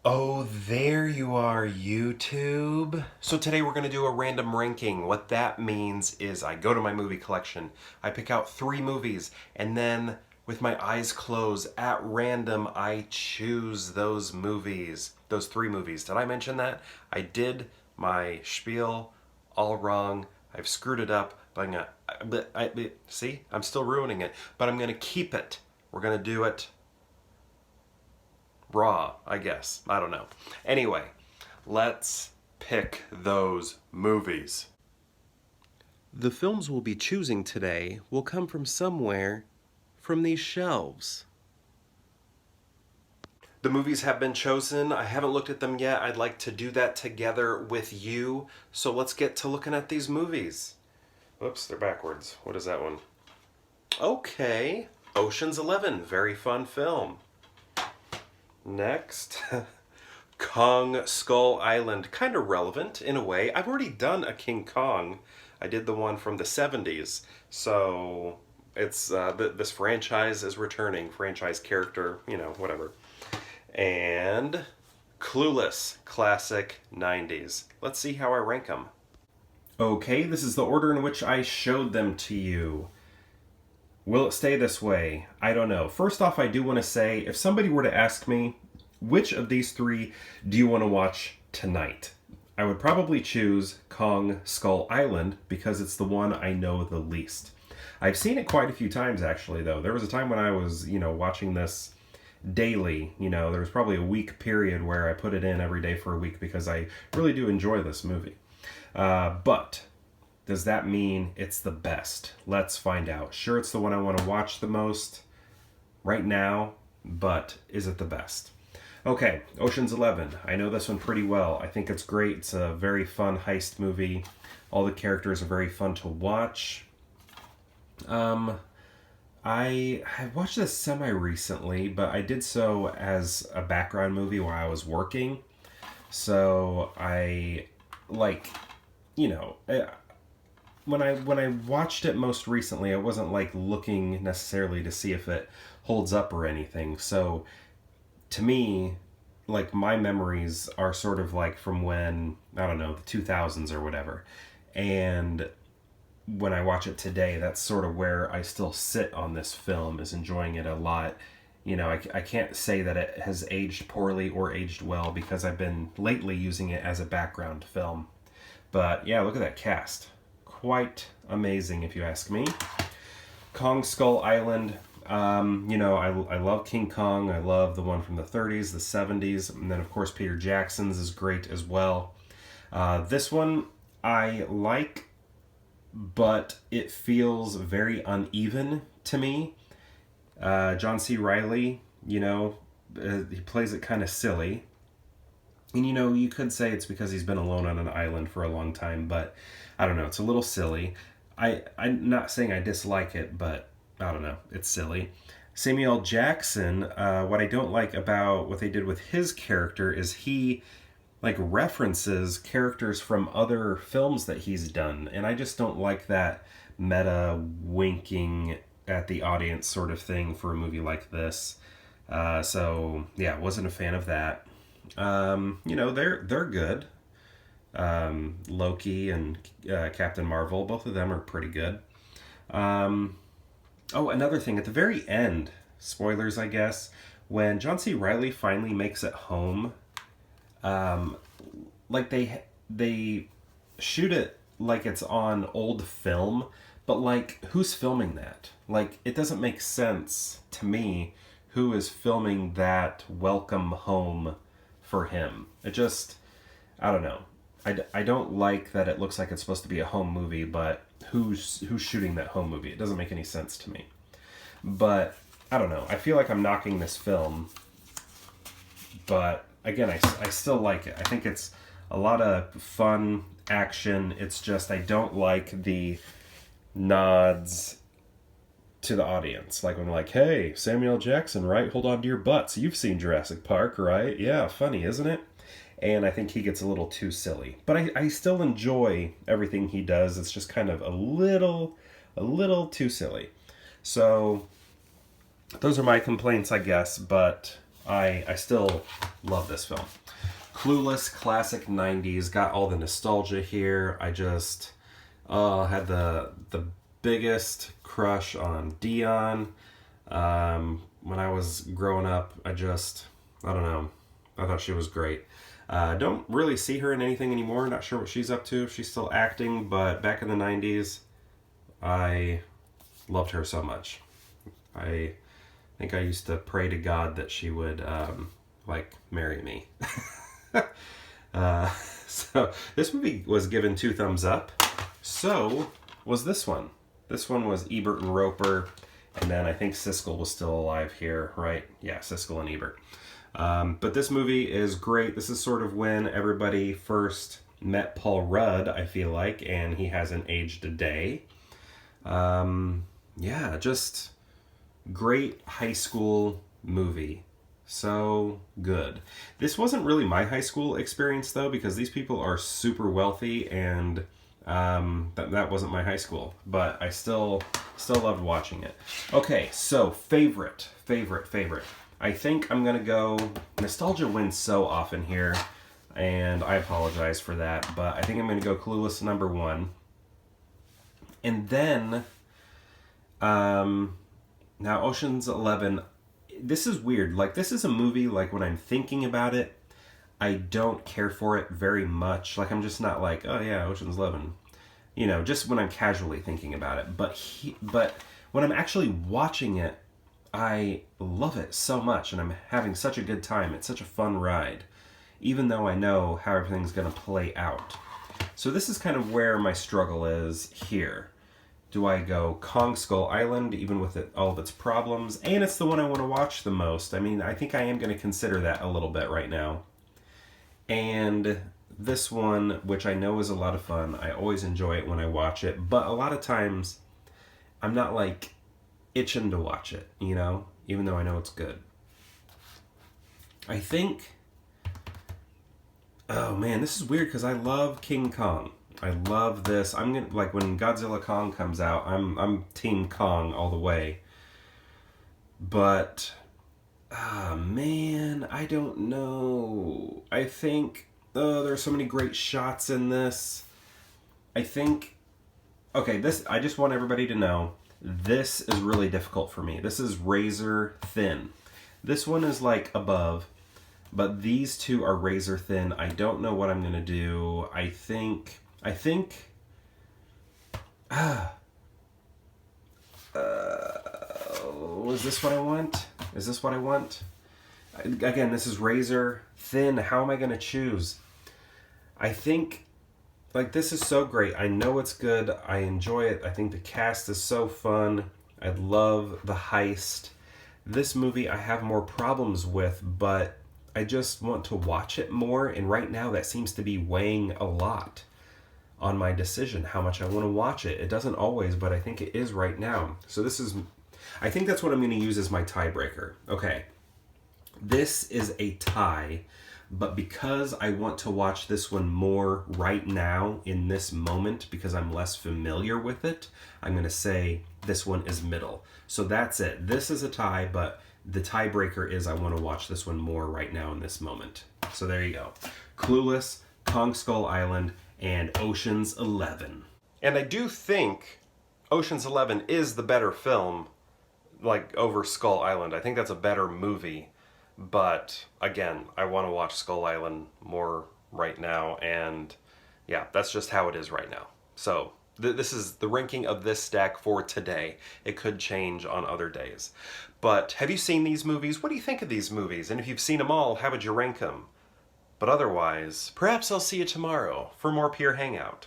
Oh, there you are, YouTube. So today we're going to do a random ranking. What that means is I go to my movie collection, I pick out 3 movies, and then with my eyes closed, at random, I choose those movies. Those 3 movies. Did I mention that? I did my spiel all wrong. I've screwed it up, but see, I'm still ruining it. But I'm going to keep it. We're going to do it raw, I guess. I don't know. Anyway, let's pick those movies. The films we'll be choosing today will come from somewhere from these shelves. The movies have been chosen. I haven't looked at them yet. I'd like to do that together with you. So let's get to looking at these movies. Whoops, they're backwards. What is that one? Okay. Ocean's 11. Very fun film. Next, Kong Skull Island. Kind of relevant in a way. I've already done a King Kong. I did the one from the 70s. So it's this franchise is returning. Franchise character, whatever. And Clueless, classic 90s. Let's see how I rank them. Okay, this is the order in which I showed them to you. Will it stay this way? I don't know. First off, I do want to say, if somebody were to ask me, which of these 3 do you want to watch tonight? I would probably choose Kong Skull Island because it's the one I know the least. I've seen it quite a few times, actually, though. There was a time when I was, watching this daily. There was probably a week period where I put it in every day for a week because I really do enjoy this movie. But does that mean it's the best? Let's find out. Sure, it's the one I want to watch the most right now, but is it the best? Okay, Ocean's 11. I know this one pretty well. I think it's great. It's a very fun heist movie. All the characters are very fun to watch. I watched this semi-recently, but I did so as a background movie while I was working. So I, when I watched it most recently, I wasn't looking necessarily to see if it holds up or anything. So to me, my memories are sort of from when, I don't know, the 2000s or whatever. And when I watch it today, that's sort of where I still sit on this film, is enjoying it a lot. I can't say that it has aged poorly or aged well because I've been lately using it as a background film. But yeah, look at that cast. Quite amazing, if you ask me. Kong Skull Island. I love King Kong. I love the one from the 30s, the 70s, and then of course Peter Jackson's is great as well. This one I like, but it feels very uneven to me. John C. Reilly, he plays it kind of silly. And you could say it's because he's been alone on an island for a long time, but I don't know, it's a little silly. I'm not saying I dislike it, but I don't know, it's silly. Samuel Jackson, what I don't like about what they did with his character is he references characters from other films that he's done, and I just don't like that meta winking at the audience sort of thing for a movie like this. So yeah, wasn't a fan of that. They're good. Loki and Captain Marvel, both of them are pretty good. Another thing at the very end, spoilers, I guess, when John C. Reilly finally makes it home, they shoot it like it's on old film, but who's filming that? It doesn't make sense to me who is filming that welcome home for him. It just, I don't know. I don't like that it looks like it's supposed to be a home movie, but who's shooting that home movie? It doesn't make any sense to me. But I don't know. I feel like I'm knocking this film, but again, I still like it. I think it's a lot of fun action. It's just I don't like the nods to the audience. When hey, Samuel Jackson, right? Hold on to your butts. You've seen Jurassic Park, right? Yeah, funny, isn't it? And I think he gets a little too silly. But I still enjoy everything he does. It's just kind of a little too silly. So those are my complaints, I guess. But I still love this film. Clueless, classic 90s, got all the nostalgia here. I just had the biggest crush on Dion. When I was growing up, I don't know. I thought she was great. Don't really see her in anything anymore. Not sure what she's up to. If she's still acting, but back in the 90s, I loved her so much. I think I used to pray to God that she would, marry me. So this movie was given 2 thumbs up. So was this one. This one was Ebert and Roper, and then I think Siskel was still alive here, right? Yeah, Siskel and Ebert. But this movie is great. This is sort of when everybody first met Paul Rudd, I feel like, and he hasn't aged a day. Yeah, just great high school movie. So good. This wasn't really my high school experience, though, because these people are super wealthy, and that wasn't my high school. But I still loved watching it. Okay, so favorite. I think I'm going to go... Nostalgia wins so often here, and I apologize for that, but I think I'm going to go Clueless number 1. And then, now Ocean's 11, this is weird. Like, this is a movie, like, when I'm thinking about it, I don't care for it very much. Like, I'm just not like, oh yeah, Ocean's 11. You know, just when I'm casually thinking about it. But when I'm actually watching it, I love it so much, and I'm having such a good time. It's such a fun ride, even though I know how everything's going to play out. So this is kind of where my struggle is here. Do I go Kong Skull Island, even with all of its problems? And it's the one I want to watch the most. I mean, I think I am going to consider that a little bit right now. And this one, which I know is a lot of fun. I always enjoy it when I watch it. But a lot of times, I'm not like itching to watch it, you know, even though I know it's good. I think, oh man, this is weird because I love King Kong. I love this. I'm gonna, like, when Godzilla Kong comes out, I'm Team Kong all the way. But man, I don't know. I think there are so many great shots in this. I think, okay, this, I just want everybody to know, this is really difficult for me. This is razor thin. This one is like above, but these two are razor thin. I don't know what I'm going to do. I think, is this what I want? Is this what I want? Again, this is razor thin. How am I going to choose? I think, like, this is so great. I know it's good. I enjoy it. I think the cast is so fun. I love the heist. This movie I have more problems with, but I just want to watch it more. And right now that seems to be weighing a lot on my decision, how much I want to watch it. It doesn't always, but I think it is right now. So this is, I think that's what I'm going to use as my tiebreaker. Okay. This is a tie, but because I want to watch this one more right now in this moment, because I'm less familiar with it, I'm going to say this one is middle. So that's it. This is a tie, but the tiebreaker is I want to watch this one more right now in this moment. So there you go. Clueless, Kong Skull Island, and Ocean's 11. And I do think Ocean's 11 is the better film, like, over Skull Island. I think that's a better movie. But again, I want to watch Skull Island more right now, and yeah, that's just how it is right now. So this is the ranking of this stack for today. It could change on other days. But have you seen these movies? What do you think of these movies? And if you've seen them all, how would you rank them? But otherwise, perhaps I'll see you tomorrow for more Pure Hangout.